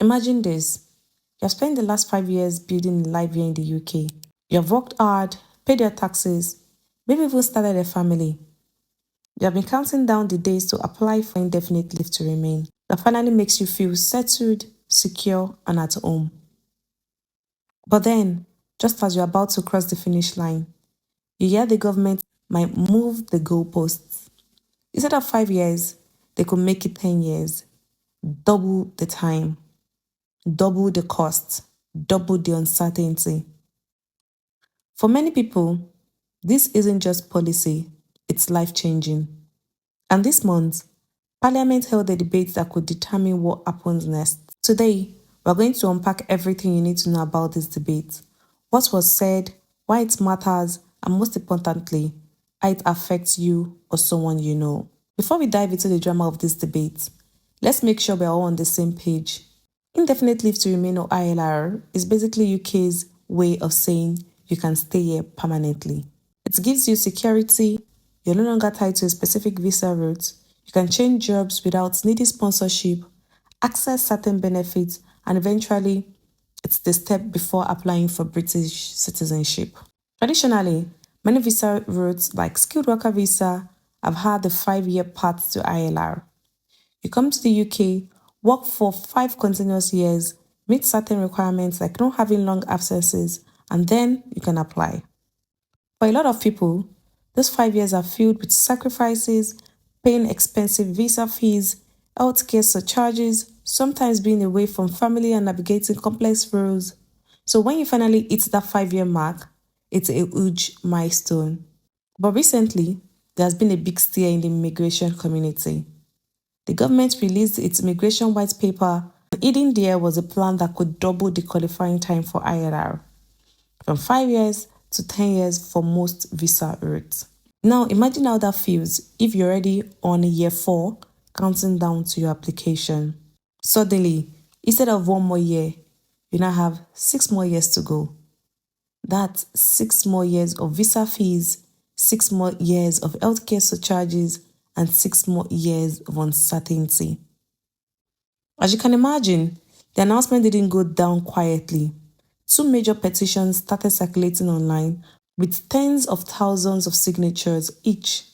Imagine this. You have spent the last 5 years building a life here in the UK. You have worked hard, paid your taxes, maybe even started a family. You have been counting down the days to apply for indefinite leave to remain. That finally makes you feel settled, secure, and at home. But then, just as you're about to cross the finish line, you hear the government might move the goalposts. Instead of 5 years, they could make it 10 years, double the time, double the cost, double the uncertainty. For many people, this isn't just policy, it's life changing. And this month, Parliament held a debate that could determine what happens next. Today, we're going to unpack everything you need to know about this debate, what was said, why it matters, and most importantly, how it affects you or someone you know. Before we dive into the drama of this debate, let's make sure we're all on the same page. Indefinite leave to remain, or ILR, is basically UK's way of saying you can stay here permanently. It gives you security, you're no longer tied to a specific visa route, you can change jobs without needing sponsorship, access certain benefits, and eventually, it's the step before applying for British citizenship. Traditionally, many visa routes like skilled worker visa have had the 5-year path to ILR. You come to the UK, work for 5 continuous years, meet certain requirements like not having long absences, and then you can apply. For a lot of people, those 5 years are filled with sacrifices, paying expensive visa fees, healthcare surcharges, sometimes being away from family and navigating complex rules. So when you finally hit that 5-year mark, it's a huge milestone. But recently, there has been a big stir in the immigration community. The government released its immigration white paper, and hidden there was a plan that could double the qualifying time for ILR, from 5 years to 10 years for most visa routes. Now imagine how that feels if you're already on year 4, counting down to your application. Suddenly, instead of 1 more year, you now have 6 more years to go. That's 6 more years of visa fees, 6 more years of healthcare surcharges, and 6 more years of uncertainty. As you can imagine, the announcement didn't go down quietly. 2 major petitions started circulating online with tens of thousands of signatures each.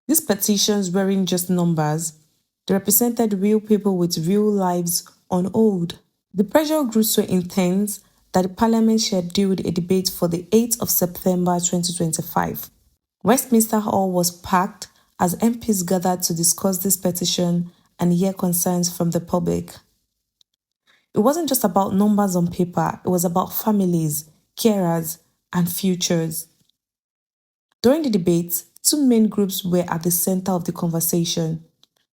These petitions weren't just numbers, they represented real people with real lives on hold. The pressure grew so intense that the Parliament scheduled a debate for the 8th of September 2025. Westminster Hall was packed as MPs gathered to discuss this petition and hear concerns from the public. It wasn't just about numbers on paper, it was about families, carers, and futures. During the debate, 2 main groups were at the center of the conversation: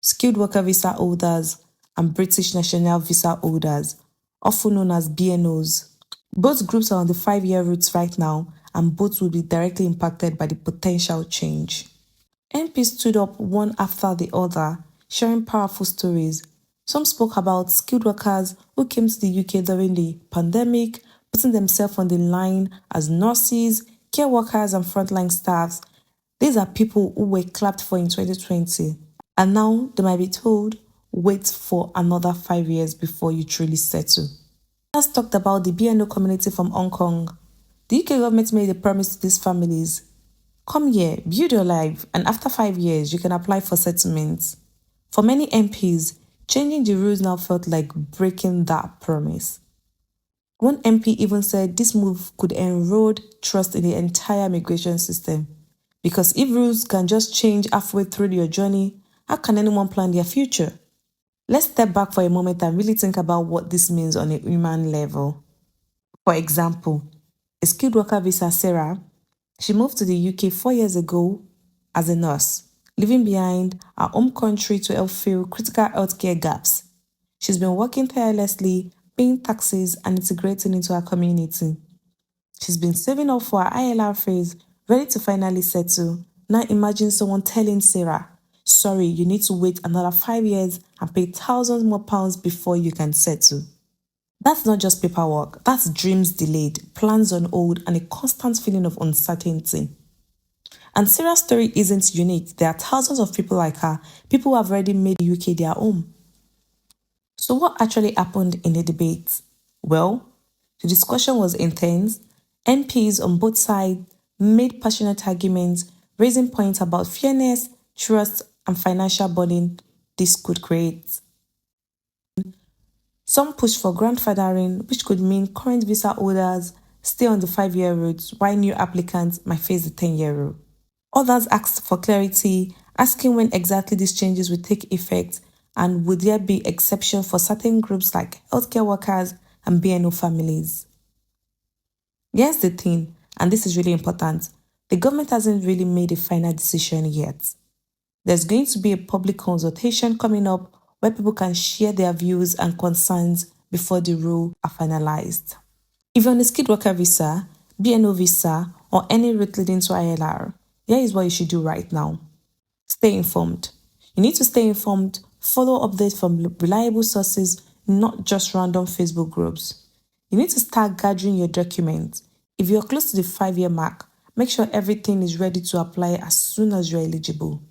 skilled worker visa holders and British national visa holders, often known as BNOs. Both groups are on the 5-year routes right now, and both will be directly impacted by the potential change. MPs stood up one after the other, sharing powerful stories. Some spoke about skilled workers who came to the UK during the pandemic, putting themselves on the line as nurses, care workers, and frontline staffs. These are people who were clapped for in 2020, and now they might be told, wait for another 5 years before you truly settle. Others talked about the BNO community from Hong Kong. The UK government made a promise to these families: come here, build your life, and after 5 years, you can apply for settlement. For many MPs, changing the rules now felt like breaking that promise. One MP even said this move could erode trust in the entire migration system. Because if rules can just change halfway through your journey, how can anyone plan their future? Let's step back for a moment and really think about what this means on a human level. For example, a skilled worker visa Sarah, she moved to the UK 4 years ago as a nurse, leaving behind her home country to help fill critical healthcare gaps. She's been working tirelessly, paying taxes, and integrating into her community. She's been saving up for her ILR phase, ready to finally settle. Now imagine someone telling Sarah, sorry, you need to wait another 5 years and pay thousands more pounds before you can settle. That's not just paperwork, that's dreams delayed, plans on hold, and a constant feeling of uncertainty. And Sarah's story isn't unique. There are thousands of people like her, people who have already made the UK their home. So what actually happened in the debate? Well, the discussion was intense. MPs on both sides made passionate arguments, raising points about fairness, trust, and financial burden this could create. Some pushed for grandfathering, which could mean current visa holders stay on the 5-year route while new applicants might face the 10-year rule. Others asked for clarity, asking when exactly these changes would take effect and would there be exception for certain groups like healthcare workers and BNO families. Here's the thing, and this is really important, the government hasn't really made a final decision yet. There's going to be a public consultation coming up where people can share their views and concerns before the rules are finalized. If you're on a skilled worker visa, BNO visa, or any route leading to ILR, here is what you should do right now. Stay informed. You need to stay informed, follow updates from reliable sources, not just random Facebook groups. You need to start gathering your documents. If you're close to the 5-year mark, make sure everything is ready to apply as soon as you're eligible.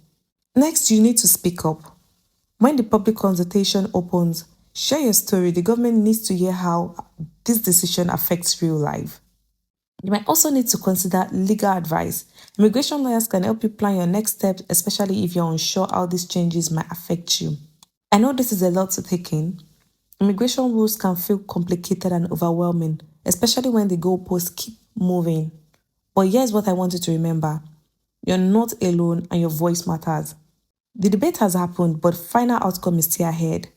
Next, you need to speak up. When the public consultation opens, share your story. The government needs to hear how this decision affects real life. You might also need to consider legal advice. Immigration lawyers can help you plan your next steps, especially if you're unsure how these changes might affect you. I know this is a lot to take in. Immigration rules can feel complicated and overwhelming, especially when the goalposts keep moving. But here's what I want you to remember. You're not alone and your voice matters. The debate has happened, but final outcome is still ahead.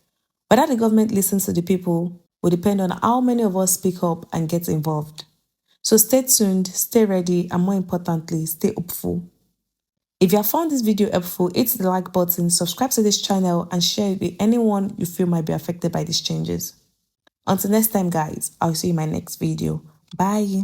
Whether the government listens to the people will depend on how many of us speak up and get involved. So stay tuned, stay ready, and more importantly, stay hopeful. If you have found this video helpful, hit the like button, subscribe to this channel, and share it with anyone you feel might be affected by these changes. Until next time, guys, I'll see you in my next video. Bye.